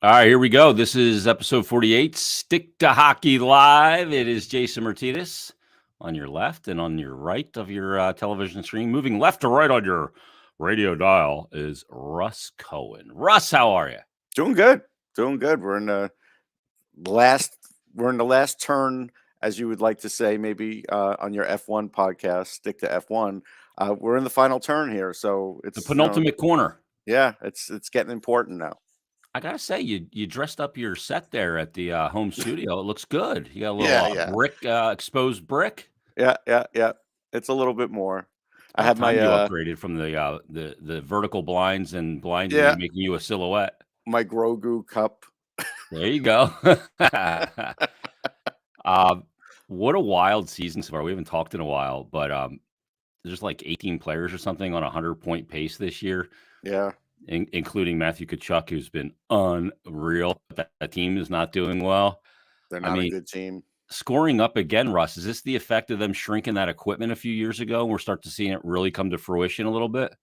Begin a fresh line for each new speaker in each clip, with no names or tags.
All right, here we go. This is episode 48, Stick to Hockey Live. It is Jason Myrtetus on your left, and on your right of your television screen, moving left to right on your radio dial, is Russ Cohen. Russ, how are you?
Doing good. Doing good. We're in the last turn, as you would like to say, maybe on your F1 podcast, Stick to F1. We're in the final turn here, so
The
it's
penultimate corner.
it's getting important now.
I gotta say, you dressed up your set there at the home studio. It looks good. You got a little
Yeah, yeah,
brick, exposed brick.
yeah. It's a little bit more. I
About
have
time
my
you upgraded from the vertical blinds and blinding me,
yeah
making you a silhouette.
my Grogu cup.
There you go. Um, what a wild season so far. We haven't talked in a while, but there's like 18 players or something on a 100-point pace this year,
Yeah,
including Matthew Tkachuk, who's been unreal. That team is not doing well.
they're
I
not a
mean,
good team.
scoring up again, Russ. Is this the effect of them shrinking that equipment a few years ago? And we're starting to see it really come to fruition a little bit.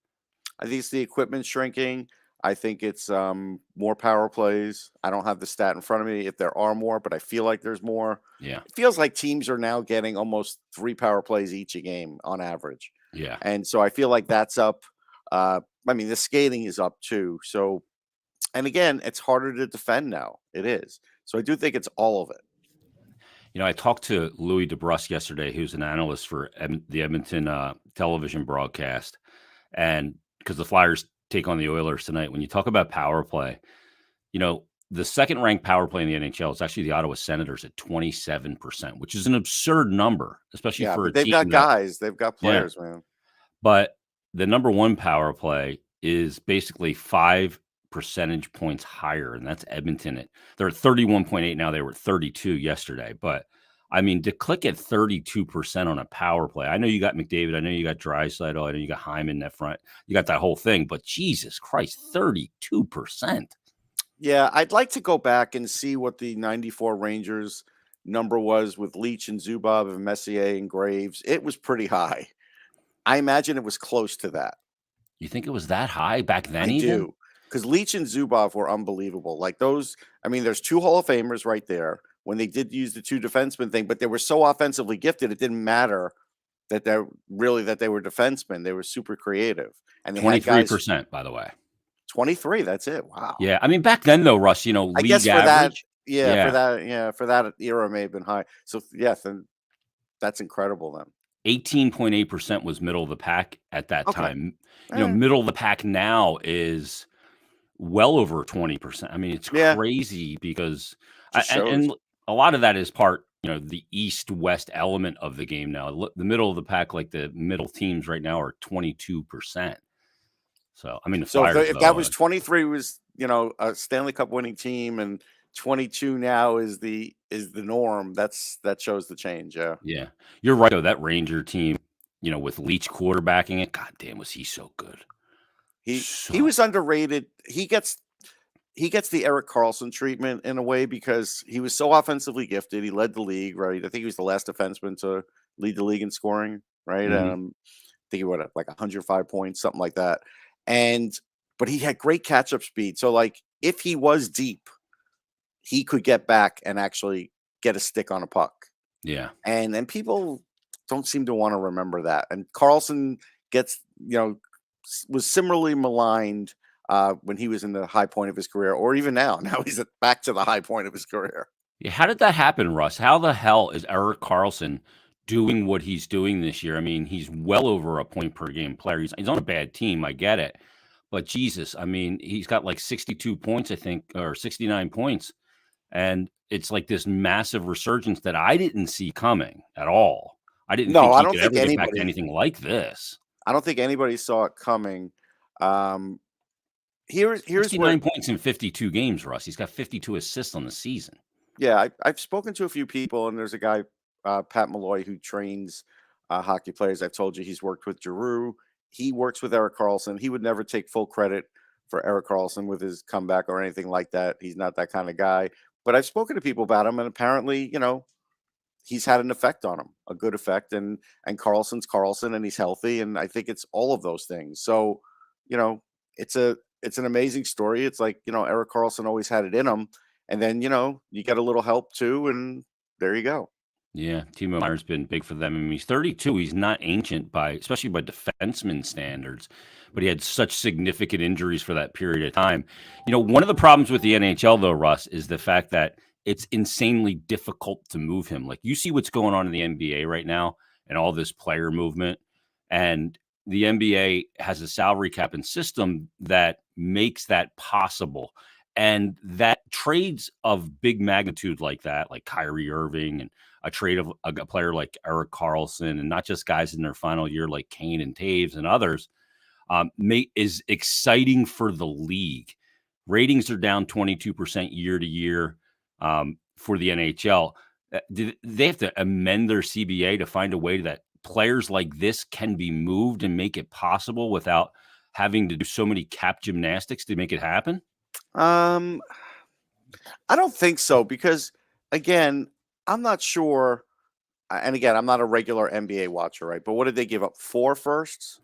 I think it's the equipment shrinking. I think it's more power plays. I don't have the stat in front of me if there are more, but I feel like there's more.
Yeah,
It feels like teams are now getting almost 3 power plays each a game on average.
yeah.
And so I feel like that's up. I mean, the skating is up too. So, and again, it's harder to defend now. It is. So I do think it's all of it.
I talked to Louis DeBrusk yesterday, who's an analyst for the Edmonton television broadcast, and because the Flyers take on the Oilers tonight. When you talk about power play, the second-ranked power play in the NHL is actually the Ottawa Senators at 27%, which is an absurd number, especially
Yeah,
for
but
a
they've
team
got
that,
guys, they've got
yeah.
players, man.
But the number one power play is basically 5 percentage points higher, and that's Edmonton. They're at 31.8 now. They were at 32 yesterday. But, I mean, to click at 32% on a power play, I know you got McDavid. I know you got Draisaitl. I know you got Hyman in that front. You got that whole thing. But, Jesus Christ, 32%.
Yeah, I'd like to go back and see what the 94 Rangers number was with Leach and Zubov and Messier and Graves. It was pretty high. I imagine it was close to that.
You think it was that high back then
I
even?
do. Because Leach and Zubov were unbelievable. Like those, I mean, there's 2 Hall of Famers right there when they did use the 2 defensemen thing, but they were so offensively gifted, it didn't matter that they were defensemen. They were super creative. And they had guys
23%, by the way.
23. That's it. Wow.
Yeah. I mean, back then, though, Russ,
I guess
league average. Yeah.
for that era may have been high. So yes, and that's incredible then.
18.8% was middle of the pack at that
Okay.
time.
Eh,
Middle of the pack now is well over 20%. I mean, it's
yeah,
crazy because
just
and,
shows.
and a lot of that is part, the east-west element of the game now. The middle of the pack, like the middle teams right now, are 22%. So, I mean, the
So
Flyers,
if that
though,
was 23 was, a Stanley Cup winning team and 22 now is the norm, that shows the change, yeah.
yeah, you're right, though. That Ranger team, with Leach quarterbacking it, God damn, was he so good.
He was underrated. He gets the Eric Carlson treatment in a way because he was so offensively gifted. He led the league, right? I think he was the last defenseman to lead the league in scoring, right?
Mhm.
I think he would have like 105 points, something like that. But he had great catch up speed. So like if he was deep, he could get back and actually get a stick on a puck.
Yeah.
And people don't seem to want to remember that. And Carlson gets, was similarly maligned when he was in the high point of his career, or even now. Now he's back to the high point of his career.
Yeah, how did that happen, Russ? How the hell is Eric Carlson doing what he's doing this year? I mean, he's well over a point per game player. He's on a bad team, I get it. But Jesus, I mean, he's got like 62 points, I think, or 69 points. And it's like this massive resurgence that I didn't see coming at all. I didn't
No,
think
I
he
don't
could
think
ever get back to
anybody.
anything like this.
I don't think anybody saw it coming. Um, here's what.
69 points in 52 games, Russ. He's got 52 assists on the season.
Yeah, I've spoken to a few people, and there's a guy, Pat Malloy, who trains hockey players. I've told you he's worked with Giroux. He works with Eric Carlson. He would never take full credit for Eric Carlson with his comeback or anything like that. He's not that kind of guy. But I've spoken to people about him, and apparently, he's had an effect on him, a good effect. And Carlson's Carlson, and he's healthy. And I think it's all of those things. So, it's a it's an amazing story. It's like, Eric Carlson always had it in him, and then, you get a little help too, and there you go.
Yeah, Timo Meyer's been big for them. I mean, he's 32. He's not ancient especially by defenseman standards, but he had such significant injuries for that period of time. One of the problems with the NHL, though, Russ, is the fact that it's insanely difficult to move him. Like, you see what's going on in the NBA right now and all this player movement, and the NBA has a salary cap and system that makes that possible. And that trades of big magnitude like that, like Kyrie Irving and a trade of a player like Eric Carlson, and not just guys in their final year like Kane and Taves and others, is exciting for the league. Ratings are down 22% year to year for the NHL. Do they have to amend their CBA to find a way that players like this can be moved and make it possible without having to do so many cap gymnastics to make it happen?
Um, I don't think so because, again, I'm not sure. And again, I'm not a regular NBA watcher, right? But what did they give up? 4 firsts?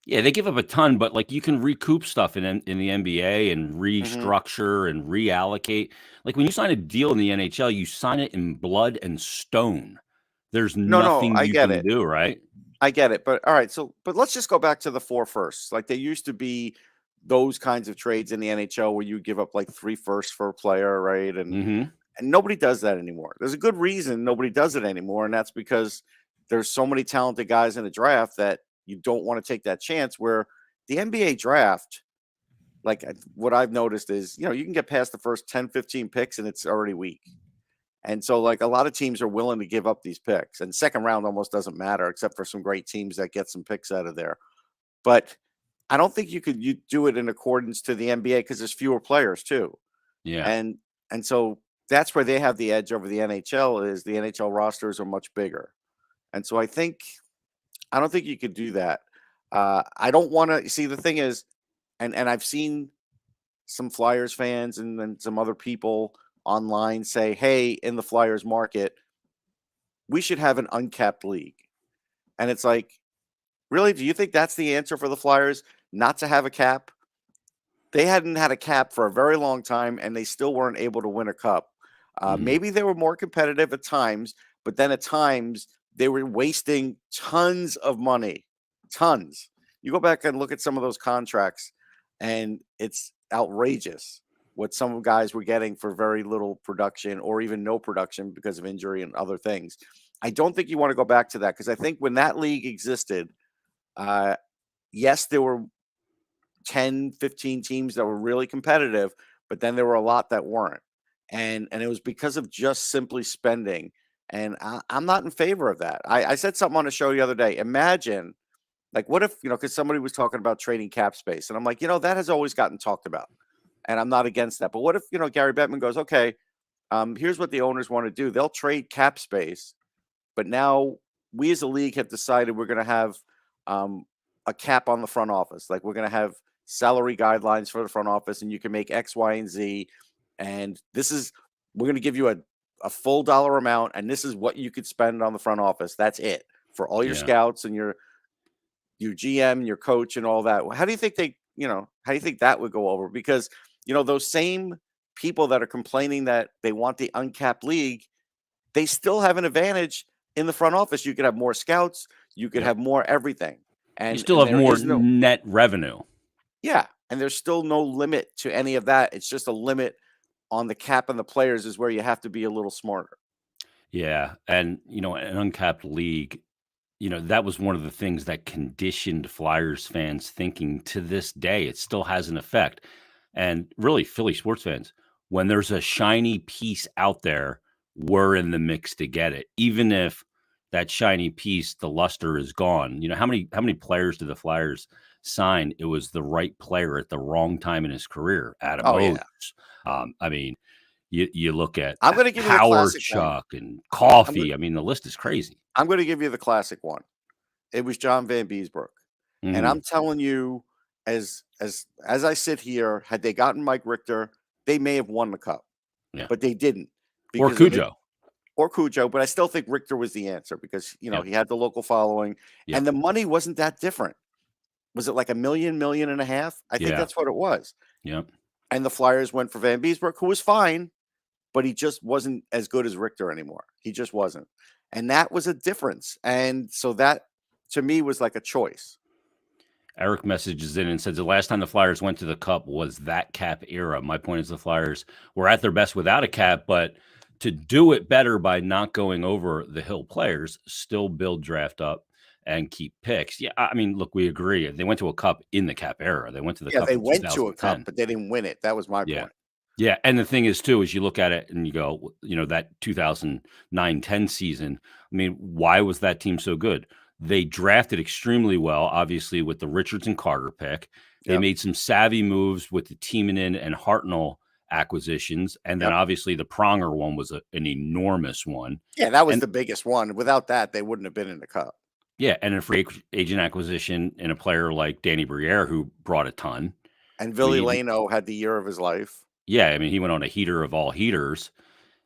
Yeah, they give up a ton, but like you can recoup stuff in the NBA and
Hmm.
restructure and reallocate. Like when you sign a deal in the NHL, you sign it in blood and stone. There's
No,
nothing
I
you
get
can
it.
do, right?
I get it. But all right, but let's just go back to the 4 firsts. Like, they used to be those kinds of trades in the NHL where you give up like 3 firsts for a player, right?
Hmm.
And nobody does that anymore. There's a good reason nobody does it anymore, and that's because there's so many talented guys in the draft that you don't want to take that chance. Where the NBA draft, like, what I've noticed is, you can get past the first 10, 15 picks and it's already weak. And so, like, a lot of teams are willing to give up these picks, and second round almost doesn't matter except for some great teams that get some picks out of there. But I don't think you do it in accordance to the NBA because there's fewer players too.
Yeah.
And so that's where they have the edge over the NHL. Is the NHL rosters are much bigger. And so I don't think you could do that. I don't want to see. The thing is, and I've seen some Flyers fans and then some other people online say, "Hey, in the Flyers market, we should have an uncapped league." And it's like, really, do you think that's the answer for the Flyers, not to have a cap? They hadn't had a cap for a very long time, and they still weren't able to win a cup.
Hmm.
Maybe they were more competitive at times, but then at times they were wasting tons of money, tons. You go back and look at some of those contracts, and it's outrageous what some guys were getting for very little production or even no production because of injury and other things. I don't think you want to go back to that because I think when that league existed, uh, yes, there were 10, 15 teams that were really competitive, but then there were a lot that weren't. And it was because of just simply spending. And I'm not in favor of that. I said something on the show the other day. Imagine, like, what if, because somebody was talking about trading cap space. And I'm like, that has always gotten talked about. And I'm not against that. But what if, Gary Bettman goes, okay, here's what the owners want to do. They'll trade cap space, but now we as a league have decided we're going to have um, a cap on the front office. Like, we're going to have salary guidelines for the front office, and you can make X, Y, and Z. And we're going to give you a full dollar amount, and this is what you could spend on the front office. That's it for all your
Yeah.
scouts and your GM, your coach, and all that. How do you think how do you think that would go over? Because, those same people that are complaining that they want the uncapped league, they still have an advantage in the front office. You could have more scouts, you could
Yep.
have more everything.
You
And
still
and
have
there
more
is no
net revenue.
yeah, and there's still no limit to any of that. It's just a limit on the cap and the players is where you have to be a little smarter.
Yeah. And, an uncapped league, that was one of the things that conditioned Flyers fans thinking to this day. It still has an effect. And really, Philly sports fans, when there's a shiny piece out there, we're in the mix to get it. Even if that shiny piece, the luster is gone. How many players did the Flyers sign? It was the right player at the wrong time in his career. Adam
Oh
Oates.
yeah.
I mean, you look at
I'm going to give you the
Howard
classic one.
Chuck and
I'm going
Coffee. I mean, the list is crazy.
I'm going to give you the classic one. It was John Van Beesbrook. And
Hmm.
I'm telling you, as I sit here, had they gotten Mike Richter, they may have won the cup,
Yeah.
but they didn't
Or
because
Cujo.
or Cujo. But I still think Richter was the answer because
Yep.
he had the local following,
Yep.
and the money wasn't that different. was it like $1.5 million? I think
Yeah.
that's what it was.
Yep.
And the Flyers went for Van Beesbrook, who was fine, but he just wasn't as good as Richter anymore. He just wasn't. And that was a difference. And so that to me was like a choice.
Eric messages in and says the last time the Flyers went to the Cup was that cap era. My point is the Flyers were at their best without a cap, but to do it better by not going over the Hill players, still build draft up and keep picks. Yeah, I mean, look, we agree. They went to a Cup in the cap era. They went to the
Yeah,
Cup
they
in
went to a cup,
2010.
but they didn't win it. That was my
Yeah.
point.
Yeah, and the thing is too, is you look at it and you go, that 2009-10 season, I mean, why was that team so good? They drafted extremely well, obviously, with the Richards and Carter pick. They
Yep.
made some savvy moves with the Tiemann and Hartnell acquisitions, and then
Yep.
obviously the Pronger one was an enormous one.
Yeah, that was
And
the biggest one. Without that, they wouldn't have been in the cup.
yeah, and a free agent acquisition and a player like Danny Briere who brought a ton.
And
I
Ville
mean,
Leno had the year of his life.
yeah, I mean, he went on a heater of all heaters.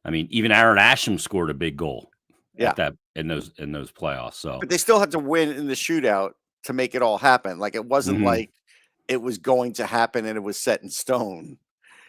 I mean, even Aaron Asham scored a big goal
Yeah.
in those playoffs. So,
But they still had to win in the shootout to make it all happen. Like it wasn't like it was going to happen and it was set in stone.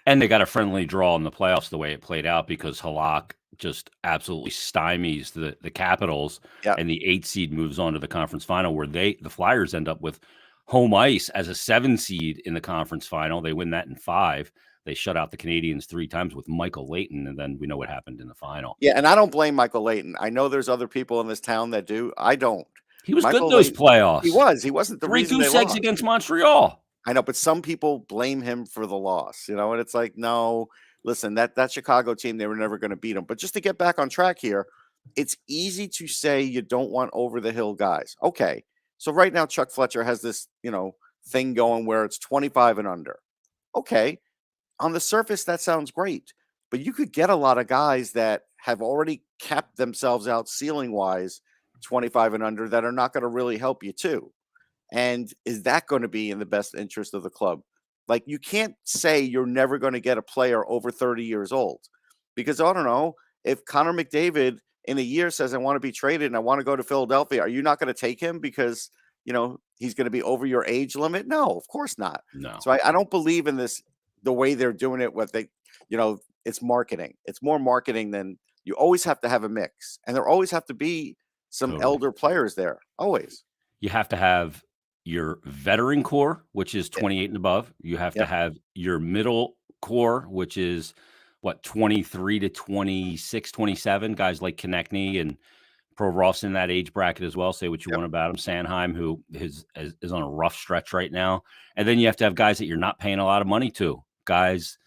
and they got a friendly draw in the playoffs the way it played out because Halak just absolutely stymies the Capitals,
Yeah.
and the 8 seed moves on to the conference final where the Flyers end up with home ice as a 7 seed in the conference final. They win that in 5. They shut out the Canadians 3 times with Michael Leighton, and then we know what happened in the final.
Yeah, and I don't blame Michael Leighton. I know there's other people in this town that do. I don't.
He was
Michael
good those
Leighton,
playoffs.
he was. He wasn't the
3
reason they
goose eggs
lost.
against Montreal.
I know, but some people blame him for the loss, and it's like, no, listen, that Chicago team, they were never going to beat them. But just to get back on track here, it's easy to say you don't want over the hill guys. Okay. So right now, Chuck Fletcher has this, thing going where it's 25 and under. Okay. On the surface, that sounds great. But you could get a lot of guys that have already capped themselves out ceiling wise, 25 and under, that are not going to really help you too. And is that going to be in the best interest of the club? Like, you can't say you're never going to get a player over 30 years old because I don't know if Connor McDavid in a year says, I want to be traded and I want to go to Philadelphia. Are you not going to take him because, he's going to be over your age limit? No, of course not.
No.
So I don't believe in this, the way they're doing it. It's marketing. It's more marketing than you always have to have a mix. And there always have to be some
Totally.
elder players there. Always.
You have to have your veteran core, which is 28 and above. You have to have your middle core, which is 23 to 26, 27, guys like Konechny and Provorov in that age bracket as well. Say what you want about him. Sanheim, who is on a rough stretch right now. And then you have to have guys that you're not paying a lot of money to. Guys,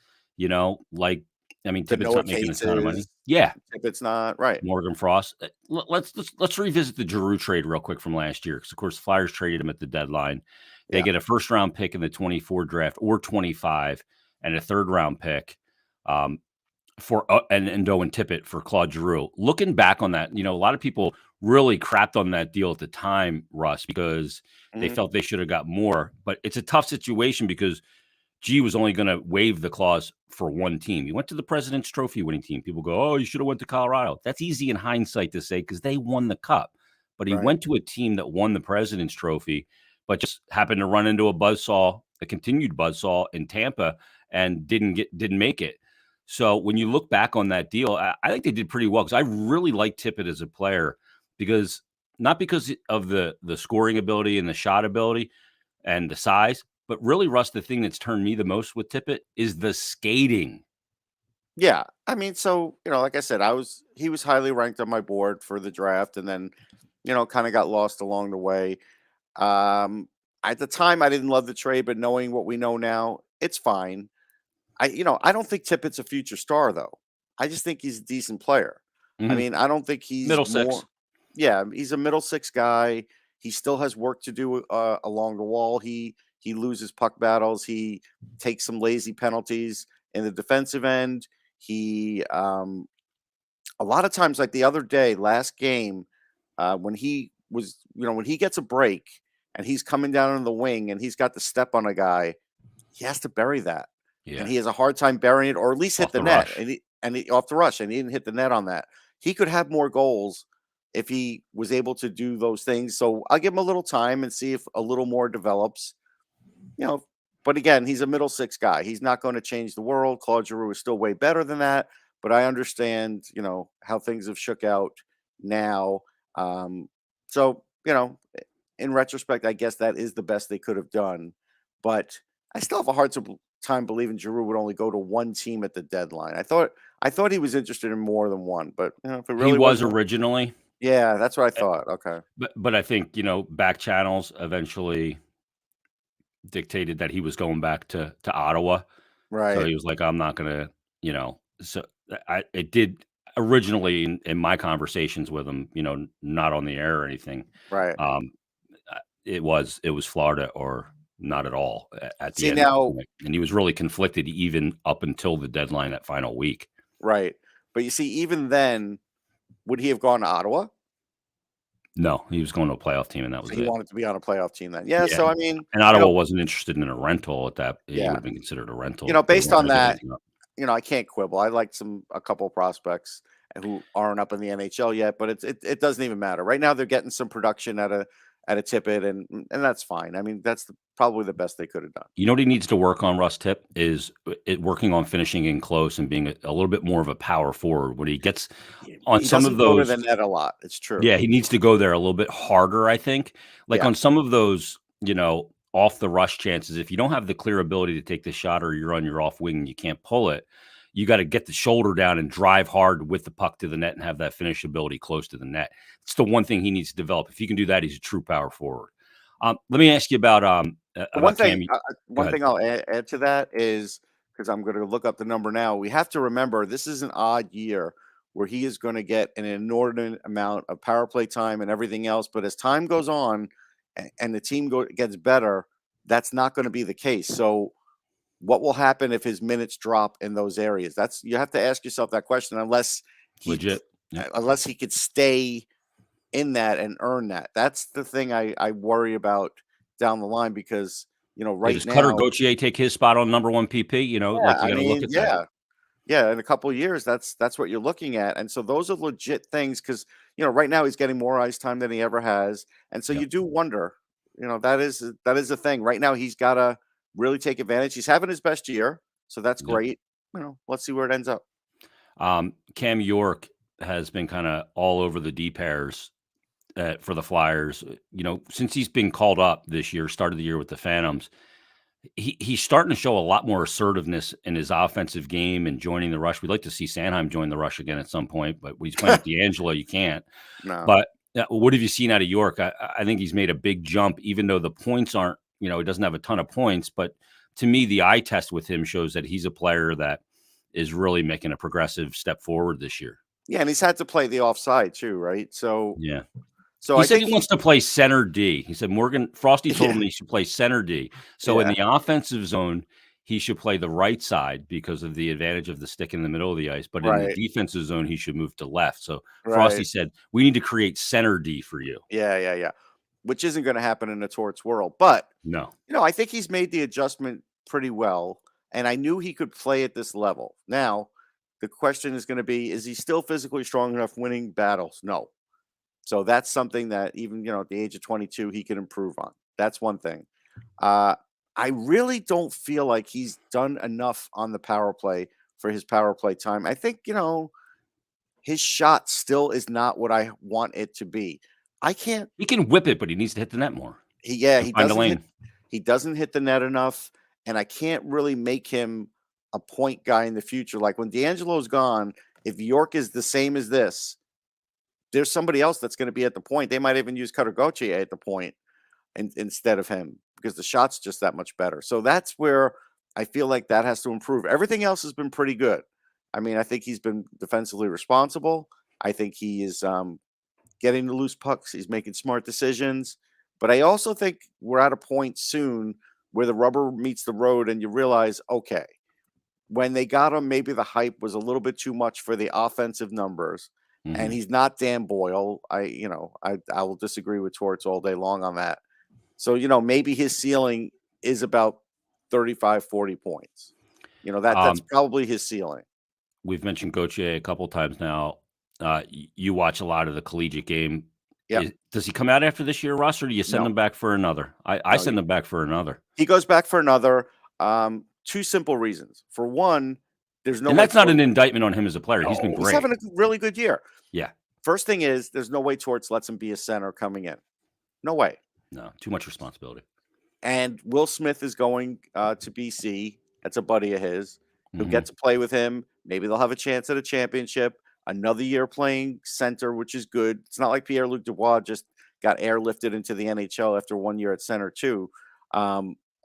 Tippett's not making a ton of money. Yeah.
Tippett's not, right.
Morgan Frost. Let's revisit the Giroux trade real quick from last year because, of course, the Flyers traded him at the deadline. They get a first-round pick in the 24 draft or 25 and a third-round pick for and Endo and Tippett for Claude Giroux. Looking back on that, a lot of people really crapped on that deal at the time, Russ, because they felt they should have got more. But it's a tough situation because G was only going to waive the clause for one team. He went to the President's Trophy winning team. People go, oh, you should have went to Colorado. That's easy in hindsight to say because they won the Cup. But he went to a team that won the President's Trophy, but just happened to run into a continued buzzsaw in Tampa and didn't make it. So when you look back on that deal, I think they did pretty well because I really like Tippett as a player not because of the scoring ability and the shot ability and the size, but really, Russ, the thing that's turned me the most with Tippett is the skating.
Yeah. I mean, so, like I said, he was highly ranked on my board for the draft and then, kind of got lost along the way. At the time, I didn't love the trade, but knowing what we know now, it's fine. I don't think Tippett's a future star, though. I just think he's a decent player. I mean, I don't think he's
middle six.
Yeah, he's a middle six guy. He still has work to do along the wall. He loses puck battles. He takes some lazy penalties in the defensive end. He a lot of times, like the other day, last game, when he was, when he gets a break and he's coming down on the wing and he's got the step on a guy, he has to bury that. Yeah. And he has a hard time burying it or at least hit the net. And he off the rush, and he didn't hit the net on that. He could have more goals if he was able to do those things. So I'll give him a little time and see if a little more develops. You know, but again, he's a middle six guy. He's not going to change the world. Claude Giroux is still way better than that. But I understand, how things have shook out now. So, in retrospect, I guess that is the best they could have done. But I still have a time believing Giroux would only go to one team at the deadline. I thought he was interested in more than one, but if it
He
really
was
wasn't,
originally,
yeah, that's what I
eh,
thought. Okay,
but I think, back channels eventually dictated that he was going back to Ottawa. So
right,
he was like, "I'm not gonna," so I it did originally in my conversations with him, not on the air or anything,
right.
um, it was Florida or not at all at the
See
end of the
now,
point, and he was really conflicted even up until the deadline that final week.
right, but you see, even then, would he have gone to Ottawa?
No, he was going to a playoff team, and that
So
was
he
it.
wanted to be on a playoff team then. Yeah,
Yeah,
so I mean,
and Ottawa wasn't interested in a rental at that. He would
yeah,
have been considered a rental. They
based
weren't
on
gonna give
that,
anything up.
I can't quibble. I like a couple prospects who aren't up in the NHL yet, but it doesn't even matter. Right now they're getting some production at a Tippett, and that's fine. I mean, that's probably the best they could have done.
You know what he needs to work on, Russ Tip, is working on finishing in close and being a little bit more of a power forward. When he gets on
He
some of
doesn't go to the
those,
net a lot. It's true.
yeah, he needs to go there a little bit harder, I think. Like
Yeah,
on some of those, off the rush chances, if you don't have the clear ability to take the shot or you're on your off wing and you can't pull it, you got to get the shoulder down and drive hard with the puck to the net and have that finish ability close to the net. It's the one thing he needs to develop. If he can do that, he's a true power forward. Let me ask you
the one
about
thing
Cam. Go
one
ahead.
thing I'll add to that is, because I'm going to look up the number now. We have to remember this is an odd year where he is going to get an inordinate amount of power play time and everything else. But as time goes on and the team gets better, that's not going to be the case. So what will happen if his minutes drop in those areas? That's you have to ask yourself that question he
Legit. Yep.
unless he could stay in that and earn that. That's the thing I worry about down the line because
Yeah,
right
does Cutter
now,
Gauthier take his spot on number 1 PP?
yeah,
Like, you
I
gotta look
mean,
at that.
yeah, yeah, in a couple of years, that's what you're looking at, and so those are legit things because right now he's getting more ice time than he ever has, and so you
Yep,
do wonder, that is a thing. Right now, he's got to really take advantage. He's having his best year, so that's
yep.
great. Let's see where it ends up.
Cam York has been kinda all over the deep hairs, for the Flyers, since he's been called up this year, started the year with the Phantoms. He's starting to show a lot more assertiveness in his offensive game and joining the rush. We'd like to see Sanheim join the rush again at some point, but when he's playing with D'Angelo, you can't.
No,
But, what have you seen out of York? I think he's made a big jump, even though the points aren't, he doesn't have a ton of points. But to me, the eye test with him shows that he's a player that is really making a progressive step forward this year.
yeah, and he's had to play the offside too, right? So,
Yeah.
so
He
I
said
think
he wants to play center D. He said Morgan Frosty told
yeah,
him he should play center D. So in
yeah,
the offensive zone, he should play the right side because of the advantage of the stick in the middle of the ice. But in the
right,
defensive zone, he should move to left. So Frosty
right.
said, "We need to create center D for you."
Yeah, yeah, yeah. Which isn't going to happen in a Torts world. But,
No.
I think he's made the adjustment pretty well. And I knew he could play at this level. Now, the question is going to be, is he still physically strong enough winning battles? No. So that's something that even, at the age of 22, he can improve on. That's one thing. Uh, I really don't feel like he's done enough on the power play for his power play time. I think, his shot still is not what I want it to be. I can't
He can whip it, but he needs to hit the net more
yeah,
and find a lane.
he doesn't hit the net enough, and I can't really make him a point guy in the future. Like when D'Angelo's gone, if York is the same as this, there's somebody else that's going to be at the point. They might even use Cutter Gauthier at the point instead of him because the shot's just that much better. So that's where I feel like that has to improve. Everything else has been pretty good. I mean, I think he's been defensively responsible. I think he is getting the loose pucks. He's making smart decisions. But I also think we're at a point soon where the rubber meets the road and you realize, okay, when they got him, maybe the hype was a little bit too much for the offensive numbers. And
Mhm.
he's not Dan Boyle. I will disagree with Torts all day long on that. So, maybe his ceiling is about 35, 40 points. That's
Um,
probably his ceiling.
we've mentioned Gauthier a couple times now. You watch a lot of the collegiate game.
Yep.
Does he come out after this year, Russ, or do you send
No,
him back for another? I
no,
send him back for another.
he goes back for another. Two simple reasons. For one, there's no
And
way
that's not
Torts.
an indictment on him as a player. He's been
No, he's
great.
having a really good year.
Yeah.
First thing is, there's no way Torts lets him be a center coming in. No way.
No, too much responsibility.
And Will Smith is going to BC. That's a buddy of his. He'll
Mhm.
get to play with him. Maybe they'll have a chance at a championship. Another year playing center, which is good. It's not like Pierre-Luc Dubois just got airlifted into the NHL after 1 year at center too.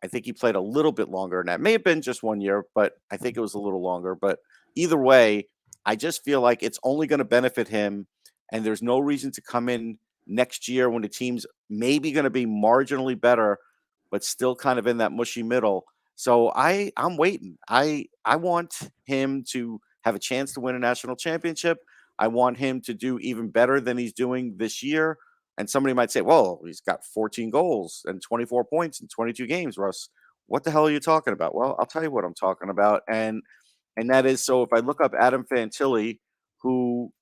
I think he played a little bit longer than that. May have been just 1 year, but I think it was a little longer. But either way, I just feel like it's only going to benefit him, and there's no reason to come in next year when the team's maybe going to be marginally better, but still kind of in that mushy middle. So I'm waiting. I want him to have a chance to win a national championship. I want him to do even better than he's doing this year. And somebody might say, "Well, he's got 14 goals and 24 points in 22 games, Russ. What the hell are you talking about?" Well, I'll tell you what I'm talking about, and that is, so if I look up Adam Fantilli, who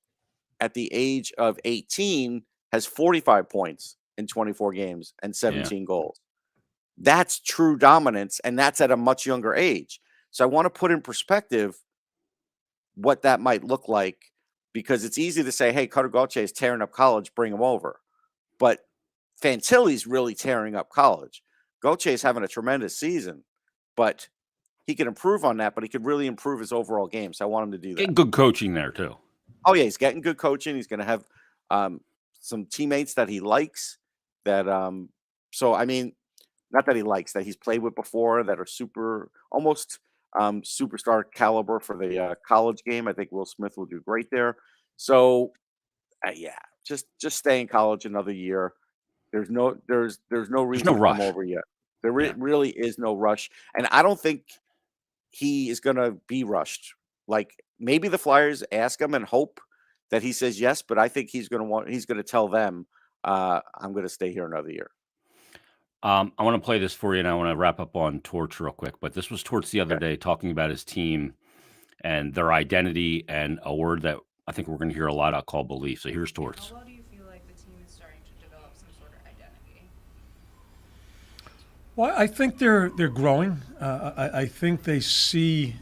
at the age of 18 has 45 points in 24 games and
Yeah.
17 goals. That's true dominance, and that's at a much younger age. So I want to put in perspective what that might look like, because it's easy to say, "Hey, Cutter Gauthier is tearing up college, bring him over." But Fantilli's really tearing up college. Gauthier is having a tremendous season, but he can improve on that, but he could really improve his overall game. So I want him to do that.
Getting good coaching there too.
Oh, yeah, he's getting good coaching. He's going to have some teammates that he likes. That so I mean, not that he likes, that he's played with before, that are super, almost superstar caliber for the college game. I think Will Smith will do great there. So yeah, just stay in college another year. There's no
There's
reason
no
to come
rush.
over yet. There
Yeah.
really is no rush, and I don't think he is going to be rushed. Like, maybe the Flyers ask him and hope that he says yes, but I think he's going to tell them, I'm going to stay here another year.
I want to play this for you, and I want to wrap up on Torch real quick. But this was Torch the other
Okay.
day talking about his team and their identity, and a word that I think we're going to hear a lot of called belief. So here's Torch.
How well do you feel like the team is starting to develop some sort of identity?
Well, I think they're growing. I think they see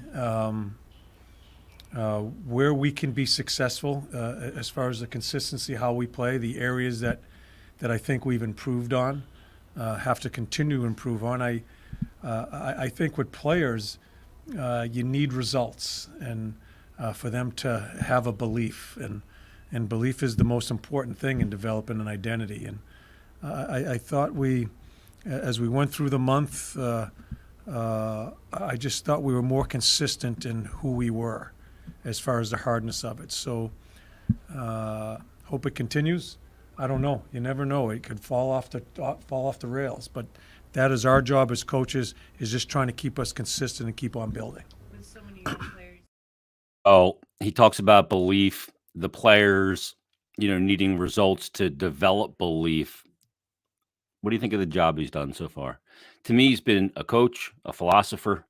where we can be successful as far as the consistency, how we play, the areas that I think we've improved on, have to continue to improve on. I think with players, you need results, and for them to have a belief, and belief is the most important thing in developing an identity. And I thought as we went through the month, I just thought we were more consistent in who we were as far as the hardness of it. So hope it continues. I don't know. You never know. It could fall off the rails. But that is our job as coaches, is just trying to keep us consistent and keep on building.
With so many young players.
Oh, he talks about belief, the players, needing results to develop belief. What do you think of the job he's done so far? To me, he's been a coach, a philosopher,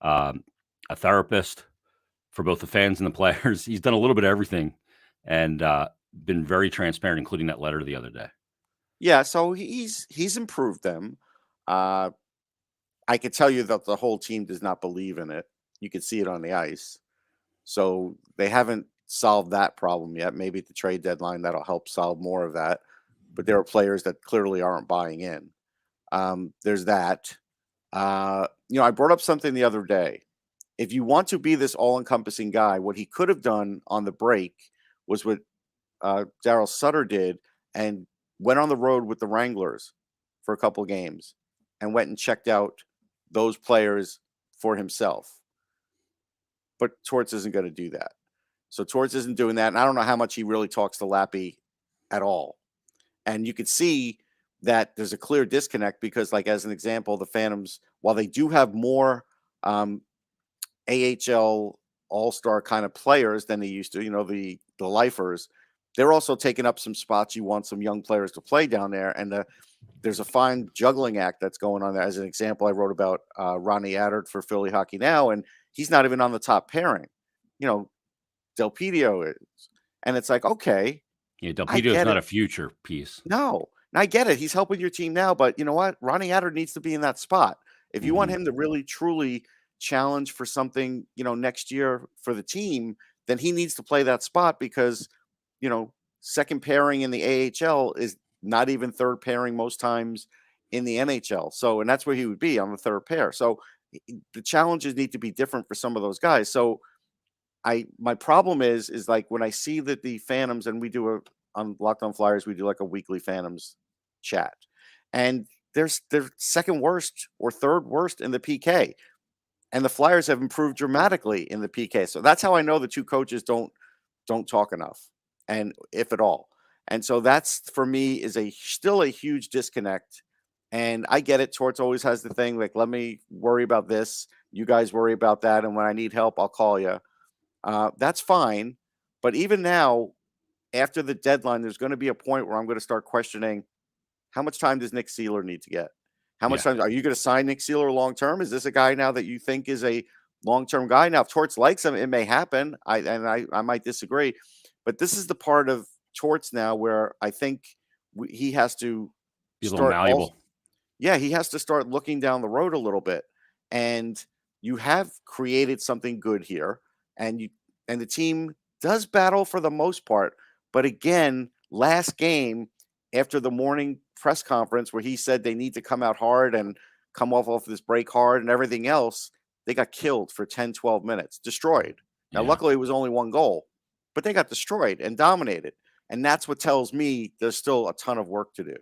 a therapist for both the fans and the players. He's done a little bit of everything, and been very transparent, including that letter the other day.
Yeah, so he's improved them. I could tell you that the whole team does not believe in it. You could see it on the ice. So they haven't solved that problem yet. Maybe at the trade deadline that'll help solve more of that. But there are players that clearly aren't buying in. There's that. I brought up something the other day. If you want to be this all-encompassing guy, what he could have done on the break was what Daryl Sutter did, and went on the road with the Wranglers for a couple games and went and checked out those players for himself. But Torts isn't going to do that. So Torts isn't doing that, and I don't know how much he really talks to Lappy at all. And you could see that there's a clear disconnect because, like, as an example, the Phantoms, while they do have more AHL all-star kind of players than they used to, the lifers, they're also taking up some spots. You want some young players to play down there, and there's a fine juggling act that's going on there. As an example, I wrote about Ronnie Adert for Philly Hockey Now, and he's not even on the top pairing. Del Pidio is. And it's like, okay,
Yeah,
I
Delpito is
get
not
it.
a future piece.
No, and I get it. He's helping your team now, but you know what? Ronnie Adder needs to be in that spot. If you want
Mhm.
him to really truly challenge for something, next year for the team, then he needs to play that spot because, second pairing in the AHL is not even third pairing most times in the NHL. So, and that's where he would be on the third pair. So, the challenges need to be different for some of those guys. So, my problem is like when I see that the Phantoms, and we do on Locked On Flyers, we do like a weekly Phantoms chat, and they're second worst or third worst in the PK, and the Flyers have improved dramatically in the PK. So that's how I know the two coaches don't talk enough, and if at all. And so that's for me is still a huge disconnect. And I get it. Torts always has the thing like, let me worry about this. You guys worry about that. And when I need help, I'll call you. That's fine. But even now, after the deadline, there's going to be a point where I'm going to start questioning how much time does Nick Seeler need to get? How much
Yeah.
time are you going to sign Nick Seeler long term? Is this a guy now that you think is a long term guy? Now, if Torts likes him, it may happen. I might disagree, but this is the part of Torts now where I think he has to
Be a little
start.
malleable.
Yeah, he has to start looking down the road a little bit. And you have created something good here, and the team does battle for the most part. But again, last game after the morning press conference where he said they need to come out hard and come off this break hard and everything else, they got killed for 10, 12 minutes, destroyed. Now,
Yeah.
luckily, it was only one goal, but they got destroyed and dominated. And that's what tells me there's still a ton of work to do.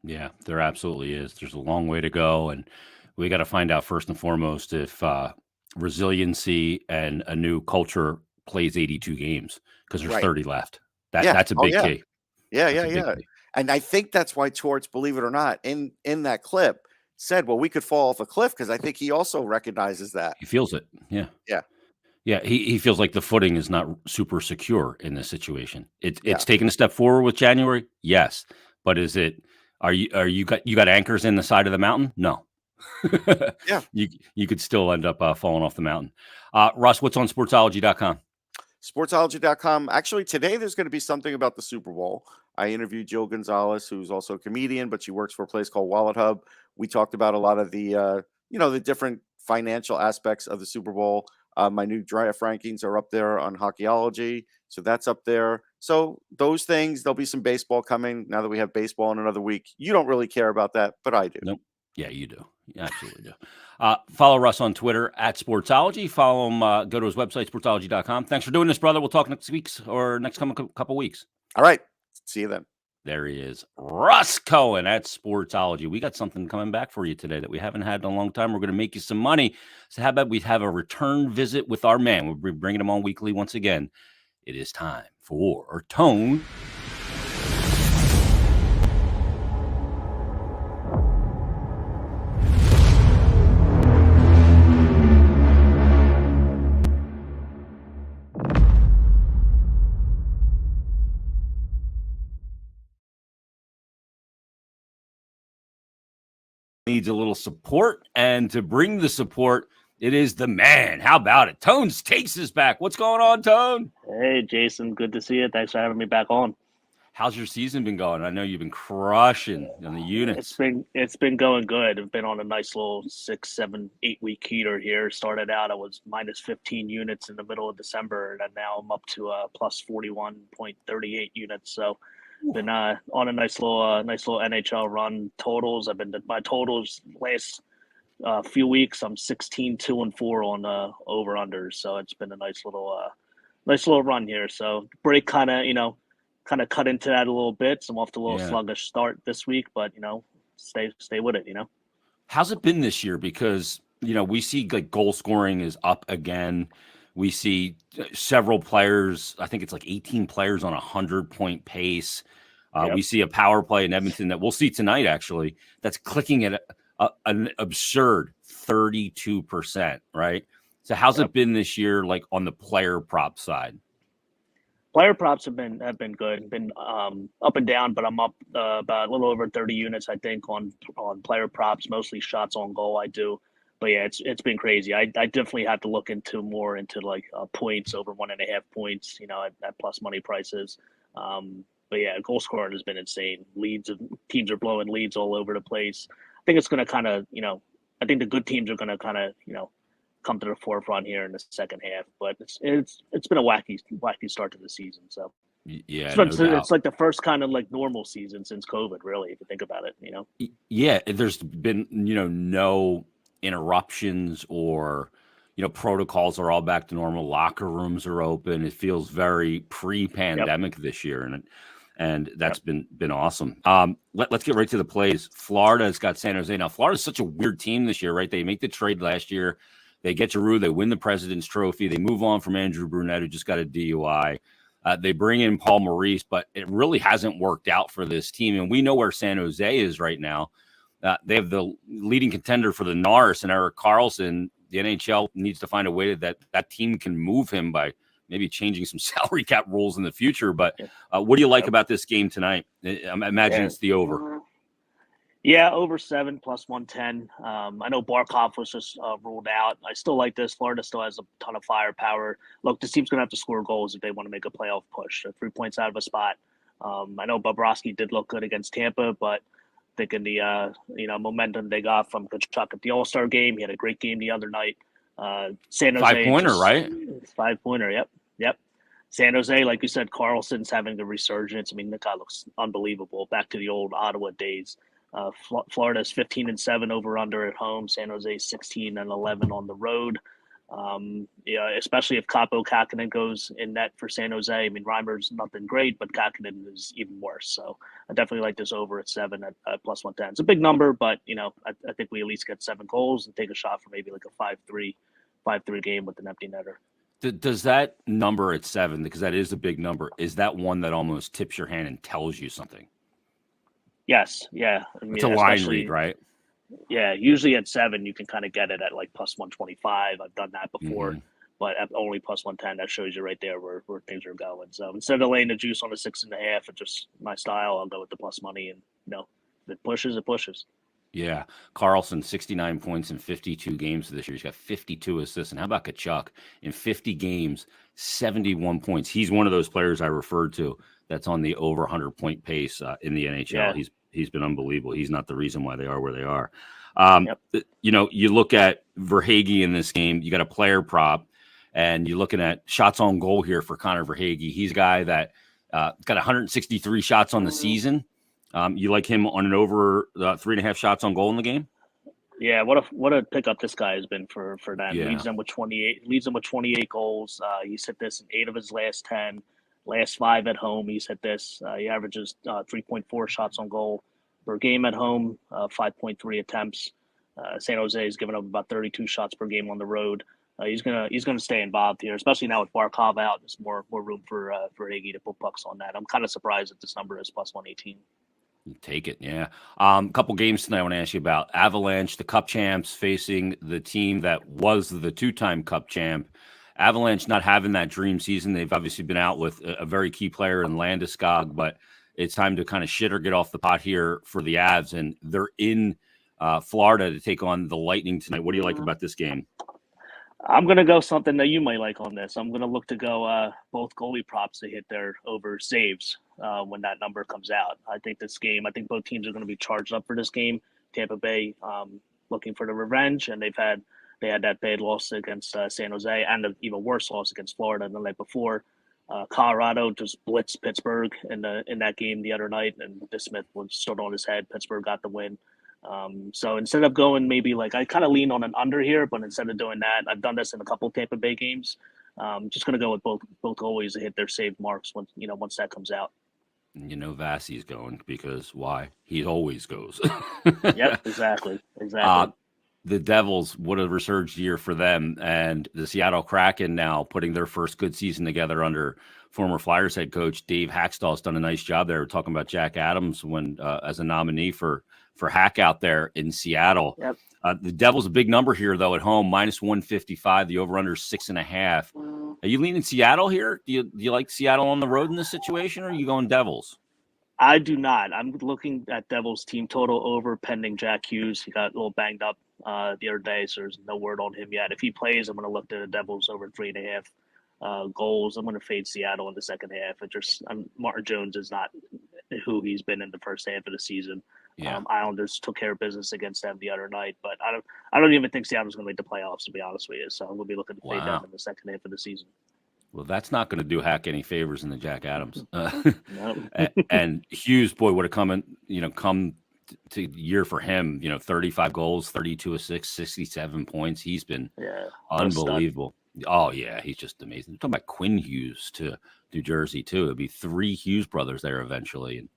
Yeah, there absolutely is. There's a long way to go, and we got to find out first and foremost if resiliency and a new culture plays 82 games because there's
Right.
30 left.
Yeah.
That's a
Oh,
big
yeah.
key.
Yeah,
That's a big key.
And I think that's why Torts, believe it or not, in that clip said, "Well, we could fall off a cliff," because I think he also recognizes that.
He feels it. Yeah.
Yeah.
Yeah, he feels like the footing is not super secure in this situation. It's
Yeah.
taken a step forward with January, yes, but is it? Are you got anchors in the side of the mountain? No.
Yeah.
You could still end up falling off the mountain. Russ, what's on sportsology.com?
Sportsology.com. Actually, today there's going to be something about the Super Bowl. I interviewed Jill Gonzalez, who's also a comedian, but she works for a place called Wallet Hub. We talked about a lot of the the different financial aspects of the Super Bowl. My new draft rankings are up there on Hockeyology, so that's up there. So those things, there'll be some baseball coming now that we have baseball in another week. You don't really care about that, but I do.
Nope. Yeah, you do. You absolutely do. Follow Russ on Twitter at Sportsology. Follow him. Go to his website, sportsology.com. Thanks for doing this, brother. We'll talk next week's or next couple weeks.
All right. See you then.
There he is. Russ Cohen at Sportsology. We got something coming back for you today that we haven't had in a long time. We're going to make you some money. So how about we have a return visit with our man? We'll be bringing him on weekly once again. It is time for Tone. Needs a little support, and to bring the support, it is the man. How about it? Tone's Takes is back. What's going on, Tone?
Hey, Jason. Good to see you. Thanks for having me back on.
How's your season been going? I know you've been crushing on the units.
It's been going good. I've been on a nice little 6, 7, 8 week heater here. Started out, I was minus 15 units in the middle of December, and now I'm up to plus 41.38 units. So been on a nice little NHL run. Totals, my totals last few weeks. I'm 16, 2, and 4 on over unders. So it's been a nice little run here. So break kind of cut into that a little bit. So I'm off to a little sluggish start this week, but stay with it.
How's it been this year? Because we see like goal scoring is up again. We see several players. I think it's like 18 players on 100-point pace.
Yep.
We see a power play in Edmonton that we'll see tonight, actually, that's clicking at an absurd 32%, right? So how's it been this year, like on the player prop side?
Player props have been good, been up and down, but I'm up about a little over 30 units, I think, on player props, mostly shots on goal. I do yeah, it's been crazy. I definitely have to look into more into like points over 1.5 points, at plus money prices. But yeah, goal scoring has been insane. Teams are blowing leads all over the place. I think it's going to kind of, I think the good teams are going to kind of, come to the forefront here in the second half. But it's been a wacky start to the season. So
Yeah, no doubt.
it's like the first kind of like normal season since COVID, really, if you think about it.
Yeah, there's been no interruptions or protocols are all back to normal. Locker rooms are open. It feels very pre-pandemic this year, and that's been awesome. Let's get right to the plays. Florida's got San Jose. Now, Florida's such a weird team this year, right? They make the trade last year. They get Giroux. They win the President's Trophy. They move on from Andrew Brunette, who just got a DUI. They bring in Paul Maurice, but it really hasn't worked out for this team. And we know where San Jose is right now. They have the leading contender for the Norris and Erik Karlsson. The NHL needs to find a way that team can move him by maybe changing some salary cap rules in the future. But what do you like about this game tonight? I imagine it's the over.
Yeah, over 7 plus 110. I know Barkov was just ruled out. I still like this. Florida still has a ton of firepower. Look, this team's going to have to score goals if they want to make a playoff push. So 3 points out of a spot. I know Bobrovsky did look good against Tampa, but thinking the momentum they got from Kachuk at the All-Star game, he had a great game the other night. San Jose
5-pointer, right?
5-pointer. Yep. San Jose, like you said, Carlson's having a resurgence. I mean, the guy looks unbelievable. Back to the old Ottawa days. Florida's 15-7 over under at home. San Jose 16-11 on the road. Especially if Kaapo Kähkönen goes in net for San Jose. I mean, Reimer's nothing great, but Kähkönen is even worse. So I definitely like this over at 7 at plus 110. It's a big number, but I think we at least get 7 goals and take a shot for maybe like a 5-3 game with an empty netter.
Does that number at 7, because that is a big number, is that one that almost tips your hand and tells you something?
Yes, yeah. I mean,
it's a line read, right?
Yeah, usually at 7 you can kind of get it at like plus 125. I've done that before, but at only plus 110, that shows you right there where things are going. So instead of laying the juice on a 6.5, it's just my style. I'll go with the plus money, and if it pushes, it pushes.
Yeah, Karlsson 69 points in 52 games this year. He's got 52 assists. And how about Kachuk in 50 games, 71 points? He's one of those players I referred to that's on the over 100-point pace in the NHL.
Yeah.
He's been unbelievable. He's not the reason why they are where they are. You look at Verhaeghe in this game. You got a player prop, and you're looking at shots on goal here for Connor Verhaeghe. He's a guy that got 163 shots on the season. You like him on an over 3.5 shots on goal in the game?
Yeah, what a pickup this guy has been for them.
Yeah.
Leads them with 28 goals. He's hit this in 8 of his last 10. Last 5 at home, he's hit this. He averages 3.4 shots on goal per game at home, 5.3 attempts. San Jose is giving up about 32 shots per game on the road. He's gonna stay involved here, especially now with Barkov out. There's more room for Iggy to put pucks on that. I'm kind of surprised that this number is plus 118.
You take it, yeah. A couple games tonight I want to ask you about. Avalanche, the Cup champs, facing the team that was the 2-time Cup champ. Avalanche not having that dream season. They've obviously been out with a very key player in Landeskog, but it's time to kind of shit or get off the pot here for the Avs, and they're in Florida to take on the Lightning tonight. What do you like about this game?
I'm going to go something that you might like on this. I'm going to look to go both goalie props to hit their over saves when that number comes out. I think both teams are going to be charged up for this game. Tampa Bay looking for the revenge, and they had that bad loss against San Jose and an even worse loss against Florida the night before. Colorado just blitzed Pittsburgh in that game the other night, and DeSmith was stood on his head. Pittsburgh got the win. So instead of going maybe like I kind of lean on an under here, but instead of doing that, I've done this in a couple of Tampa Bay games. Just going to go with both goalies to hit their save marks once that comes out.
Vasi's going because why? He always goes.
Yep, exactly.
The Devils, what a resurged year for them, and the Seattle Kraken now putting their first good season together under former Flyers head coach Dave Hackstall has done a nice job there. We're talking about Jack Adams when as a nominee for Hack out there in Seattle.
Yep.
The Devils a big number here though at home, minus 155. The over under 6.5. Are you leaning Seattle here? Do you like Seattle on the road in this situation, or are you going Devils?
I do not. I'm looking at Devils team total over pending Jack Hughes. He got a little banged up the other day, so there's no word on him yet. If he plays, I'm going to look to the Devils over 3.5 goals. I'm going to fade Seattle in the second half. Martin Jones is not who he's been in the first half of the season.
Yeah.
Islanders took care of business against them the other night, but I don't even think Seattle's going to make the playoffs, to be honest with you. So I'm going to be looking to fade them in the second half of the season.
Well, that's not going to do Hack any favors in the Jack Adams.
No.
And Hughes, boy, would have come to year for him. 35 goals, 32 assists, 67 points. He's been unbelievable. Oh yeah, he's just amazing. You're talking about Quinn Hughes to New Jersey too. It'd be 3 Hughes brothers there eventually, and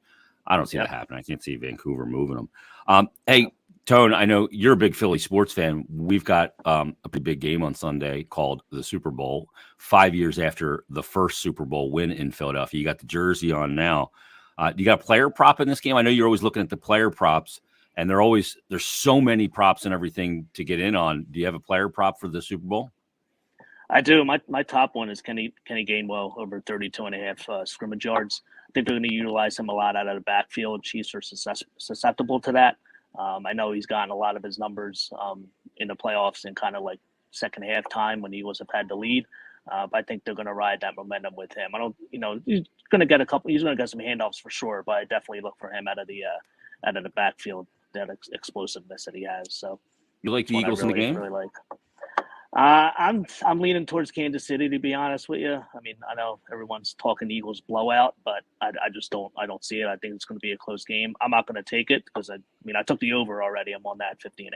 I don't see that happening. I can't see Vancouver moving them. Hey, Tone, I know you're a big Philly sports fan. We've got a pretty big game on Sunday called the Super Bowl. 5 years after the first Super Bowl win in Philadelphia, you got the jersey on now. You got a player prop in this game? I know you're always looking at the player props, and there's so many props and everything to get in on. Do you have a player prop for the Super Bowl?
I do. My top one is Kenny Gainwell over 32.5 scrimmage yards. I think they're going to utilize him a lot out of the backfield. Chiefs are susceptible to that. I know he's gotten a lot of his numbers in the playoffs in kind of like second half time when Eagles have had the lead. But I think they're going to ride that momentum with him. He's going to get some handoffs for sure, but I definitely look for him out of the backfield, that explosiveness that he has. So
you like the Eagles in the game?
Really like. I'm leaning towards Kansas City, to be honest with you. I mean, I know everyone's talking Eagles blowout, but I just don't see it. I think it's going to be a close game. I'm not going to take it because I took the over already. I'm on that 50.5.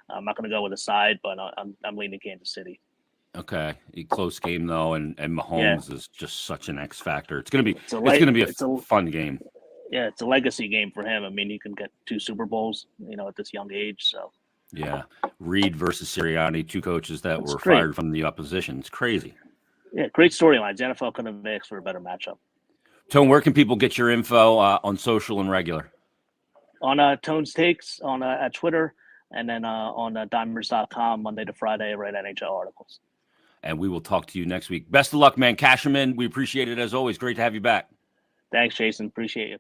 I'm not going to go with a side, but I'm leaning Kansas City.
Okay, a close game though, and Mahomes is just such an X factor. It's going to be a fun game.
Yeah, it's a legacy game for him. I mean, he can get 2 Super Bowls, at this young age. So.
Yeah, Reed versus Sirianni, 2 coaches that were fired from the opposition. It's crazy.
Yeah, great storylines. The NFL couldn't have asked for a better matchup.
Tone, where can people get your info on social and regular?
On Tone's Takes at Twitter, and then on Dimers.com Monday to Friday, I write NHL articles.
And we will talk to you next week. Best of luck, man. Cash them in. We appreciate it as always. Great to have you back.
Thanks, Jason. Appreciate you.